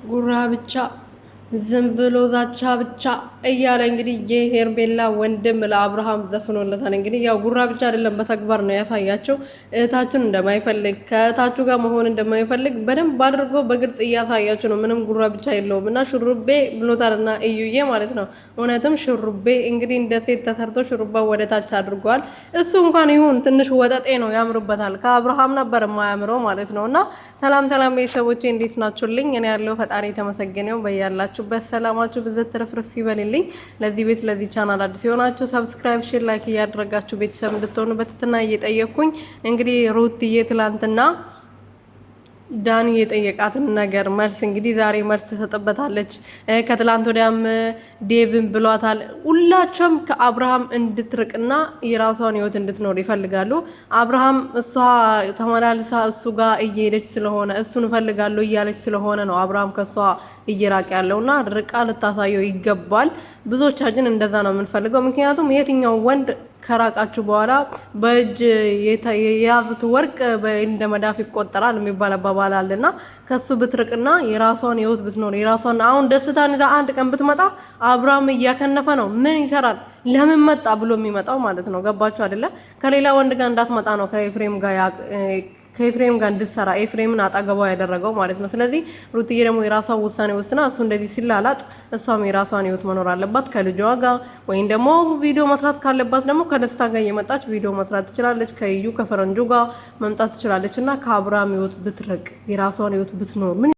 ጉራ ብቻ ዝም ብሎ ዛቻ ብቻ እያለ እንግዲህ የሄርሜላ ወንድም ለአብርሃም ዘፍኖለታል። እንግዲህ ያው ጉራ ብቻ አይደለም በተግባር ነው ያሳያቸው። እህታችን እንደማይፈልግ ከእህታችሁ ጋር መሆን እንደማይፈልግ በደንብ አድርጎ በግልጽ እያሳያቸው ነው። ምንም ጉራ ብቻ የለውም እና ሹሩቤ ብሎታልና እዩዬ ማለት ነው። እውነትም ሹሩቤ እንግዲህ እንደ ሴት ተሰርቶ ሹሩባ ወደ ታች አድርጓል። እሱ እንኳን ይሁን ትንሽ ወጠጤ ነው ያምርበታል። ከአብርሃም ነበር የማያምረው ማለት ነው። እና ሰላም ሰላም ቤተሰቦቼ እንዴት ናችሁልኝ? እኔ ያለው ፈጣሪ የተመሰገነው በያላችሁ በሰላማችሁ ብዘት ተረፍርፍ ይበልልኝ። ለዚህ ቤት ለዚህ ቻናል አዲስ የሆናችሁ ሰብስክራይብ፣ ሼር፣ ላይክ እያደረጋችሁ ቤተሰብ እንድትሆኑ በትህትና እየጠየቅኩኝ እንግዲህ ሩትዬ ትላንትና ዳኒ የጠየቃትን ነገር መልስ እንግዲህ ዛሬ መልስ ትሰጥበታለች። ከትላንት ወዲያም ዴቭን ብሏታል። ሁላቸውም ከአብርሃም እንድትርቅና የራሷን ህይወት እንድትኖር ይፈልጋሉ። አብርሃም እሷ ተመላልሳ እሱ ጋር እየሄደች ስለሆነ እሱን እፈልጋለሁ እያለች ስለሆነ ነው አብርሃም ከእሷ እየራቅ ያለውና ርቃ ልታሳየው ይገባል። ብዙዎቻችን እንደዛ ነው የምንፈልገው። ምክንያቱም የትኛው ወንድ ከራቃችሁ በኋላ በእጅ የያዙት ወርቅ እንደ መዳፍ ይቆጠራል የሚባል አባባል አለና ከሱ ብትርቅና የራሷን ህይወት ብትኖር የራሷን አሁን ደስታን ይዛ አንድ ቀን ብትመጣ አብርሃም እያከነፈ ነው። ምን ይሰራል? ለምን መጣ ብሎ የሚመጣው ማለት ነው። ገባችሁ አይደለ? ከሌላ ወንድ ጋር እንዳትመጣ ነው ከኤፍሬም ጋር እንድትሰራ ኤፍሬምን አጠገቧ ያደረገው ማለት ነው። ስለዚህ ሩትዬ ደግሞ የራሷን ውሳኔ ወስና እሱ እንደዚህ ሲላላጥ እሷም የራሷን ህይወት መኖር አለባት ከልጇ ጋር፣ ወይም ደግሞ ቪዲዮ መስራት ካለባት ደግሞ ከደስታ ጋር እየመጣች ቪዲዮ መስራት ትችላለች። ከዩ ከፈረንጁ ጋር መምጣት ትችላለች እና ከአብርሃም ህይወት ብትርቅ የራሷን ህይወት ብትኖር